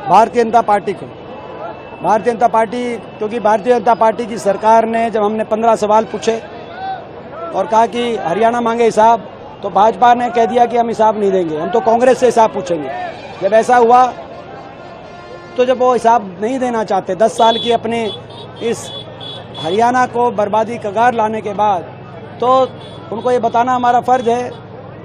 Bharatiya Janata party को। Bharatiya Janata party, क्योंकि Bharatiya Janata party की सरकार ने जब हमने 15 सवाल पूछे और कहा कि हरियाणा मांगे हिसाब, तो भाजपा ने कह दिया कि हम हिसाब नहीं देंगे, हम तो कांग्रेस से हिसाब पूछेंगे। जब ऐसा हुआ तो जब वो हिसाब नहीं देना चाहते, 10 साल की अपने इस हरियाणा को बर्बादी कगार लाने के बाद, तो उनको ये बताना हमारा फर्ज है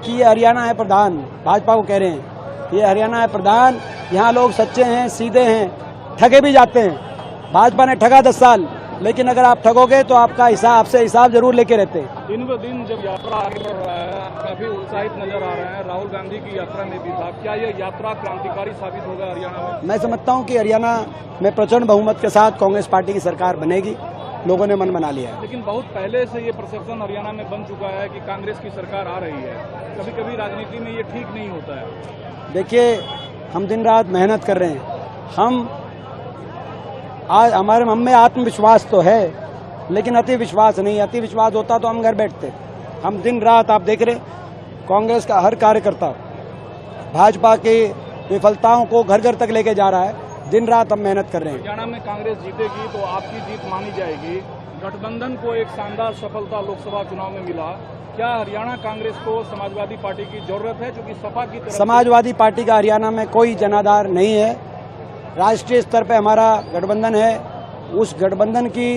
कि ये हरियाणा है प्रधान। भाजपा को कह रहे हैं ये हरियाणा है प्रधान, यहाँ लोग सच्चे हैं, सीधे हैं, ठगे भी जाते हैं। भाजपा ने ठगा 10 साल, लेकिन अगर आप ठगोगे तो आपका हिसाब, आपसे हिसाब जरूर लेके रहते हैं। दिन ब दिन जब यात्रा आगे बढ़ रहा है, काफी उत्साहित नजर आ रहे हैं। राहुल गांधी की यात्रा में भी था, क्या ये यात्रा क्रांतिकारी साबित होगा हरियाणा में? मैं समझता हूँ कि हरियाणा में प्रचंड बहुमत के साथ कांग्रेस पार्टी की सरकार बनेगी, लोगों ने मन बना लिया है। लेकिन बहुत पहले से ये परसेप्शन हरियाणा में बन चुका है कि कांग्रेस की सरकार आ रही है। कभी कभी राजनीति में ये ठीक नहीं होता है। देखिए, हम दिन रात मेहनत कर रहे हैं। हम आज हमारे मन में आत्मविश्वास तो है, लेकिन अति विश्वास नहीं। अति विश्वास होता तो हम घर बैठते। हम दिन रात, आप देख रहे, कांग्रेस का हर कार्यकर्ता भाजपा की विफलताओं को घर घर तक लेके जा रहा है। दिन रात हम मेहनत कर रहे हैं। हरियाणा में कांग्रेस जीतेगी तो आपकी जीत मानी जाएगी। गठबंधन को एक शानदार सफलता लोकसभा चुनाव में मिला। क्या हरियाणा कांग्रेस को समाजवादी पार्टी की जरूरत है? क्योंकि सपा की तरफ समाजवादी पार्टी का हरियाणा में कोई जनाधार नहीं है। राष्ट्रीय स्तर पे हमारा गठबंधन है। उस गठबंधन की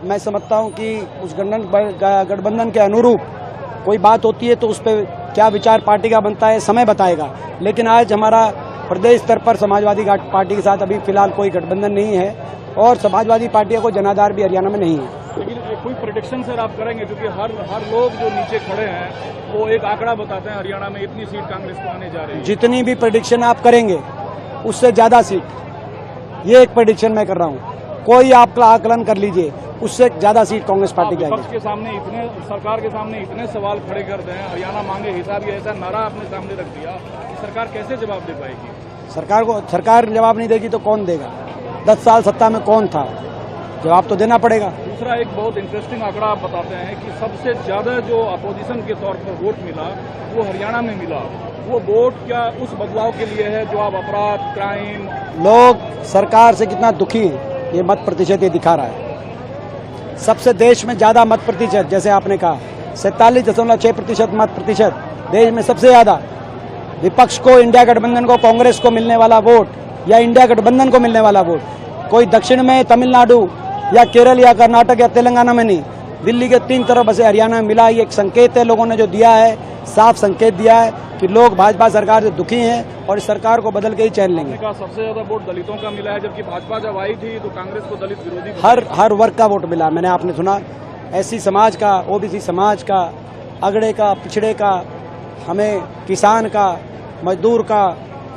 मैं समझता हूं कि उस गठबंधन के अनुरूप कोई बात होती है तो उस पर क्या विचार पार्टी का बनता है समय बताएगा। लेकिन आज हमारा प्रदेश स्तर पर समाजवादी पार्टी के साथ अभी फिलहाल कोई गठबंधन नहीं है और समाजवादी पार्टियों को जनाधार भी हरियाणा में नहीं है। लेकिन कोई प्रेडिक्शन सर आप करेंगे? क्योंकि हर लोग जो नीचे खड़े हैं वो एक आंकड़ा बताते हैं, हरियाणा में इतनी सीट कांग्रेस को आने जा रही है। जितनी भी प्रेडिक्शन आप करेंगे उससे ज्यादा सीट, ये एक प्रेडिक्शन मैं कर रहा हूँ। कोई आप आकलन कर लीजिए, उससे ज्यादा सीट कांग्रेस पार्टी की आएगी। के सामने इतने, सरकार के सामने इतने सवाल खड़े कर दें, हरियाणा मांगे हिसाब, ये ऐसा नारा आपने सामने रख दिया, सरकार कैसे जवाब दे पाएगी? सरकार जवाब नहीं देगी तो कौन देगा? 10 साल सत्ता में कौन था? जवाब तो देना पड़ेगा। दूसरा एक बहुत इंटरेस्टिंग आंकड़ा आप बताते हैं कि सबसे ज्यादा जो अपोजिशन के तौर पर वोट मिला वो हरियाणा में मिला। वो वोट क्या उस बदलाव के लिए है जो आप अपराध, क्राइम, लोग सरकार से कितना दुखी है, ये मत प्रतिशत ये दिखा रहा है। सबसे देश में ज्यादा मत प्रतिशत, जैसे आपने कहा 47.6% मत प्रतिशत देश में सबसे ज्यादा। विपक्ष को, इंडिया गठबंधन को, कांग्रेस को मिलने वाला वोट या इंडिया गठबंधन को मिलने वाला वोट कोई दक्षिण में, तमिलनाडु या केरल या कर्नाटक या तेलंगाना में नहीं, दिल्ली के 3 तरफ बसे हरियाणा में मिला। ये एक संकेत है लोगों ने जो दिया है, साफ संकेत दिया है कि लोग भाजपा सरकार से दुखी हैं और इस सरकार को बदल के ही चैन लेंगे। सबसे ज्यादा वोट दलितों का मिला है, जबकि भाजपा जब आई थी तो कांग्रेस को दलित विरोधी हर वर्ग का वोट मिला। मैंने, आपने सुना, एससी समाज का, ओबीसी समाज का, अगड़े का, पिछड़े का, हमें किसान का, मजदूर का,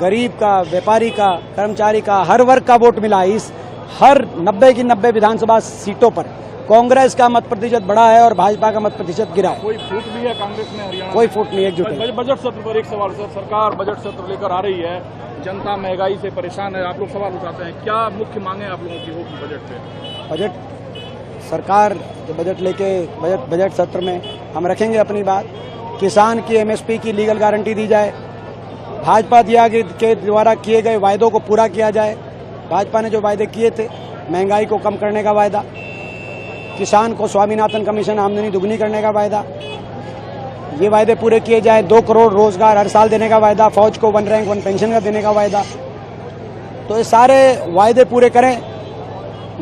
गरीब का, व्यापारी का, कर्मचारी का, हर वर्ग का वोट मिला। इस हर 90 की 90 विधानसभा सीटों पर कांग्रेस का मत प्रतिशत बढ़ा है और भाजपा का मत प्रतिशत गिरा है। कोई फूट भी है कांग्रेस में हरियाणा? कोई फूट नहीं, एकजुट है। बजट सत्र पर एक सवाल सर, सरकार बजट सत्र लेकर आ रही है, जनता महंगाई से परेशान है, आप लोग सवाल उठाते हैं, क्या मुख्य मांगे आप लोगों की होगी बजट पे? बजट सरकार जो बजट लेके बजट सत्र में हम रखेंगे अपनी बात। किसान की एमएसपी की लीगल गारंटी दी जाए, भाजपा के द्वारा किए गए वायदों को पूरा किया जाए। भाजपा ने जो वायदे किए थे, महंगाई को कम करने का वायदा, किसान को स्वामीनाथन कमीशन आमदनी दुगनी करने का वायदा, ये वायदे पूरे किए जाए। 2 करोड़ रोजगार हर साल देने का वायदा, फौज को 1 रैंक 1 पेंशन का देने का वायदा, तो ये सारे वायदे पूरे करें,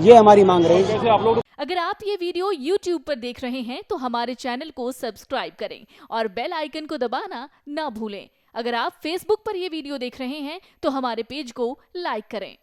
ये हमारी मांग रही है। अगर आप ये वीडियो YouTube पर देख रहे हैं तो हमारे चैनल को सब्सक्राइब करें और बेल आइकन को दबाना ना भूलें। अगर आप Facebook पर ये वीडियो देख रहे हैं तो हमारे पेज को लाइक करें।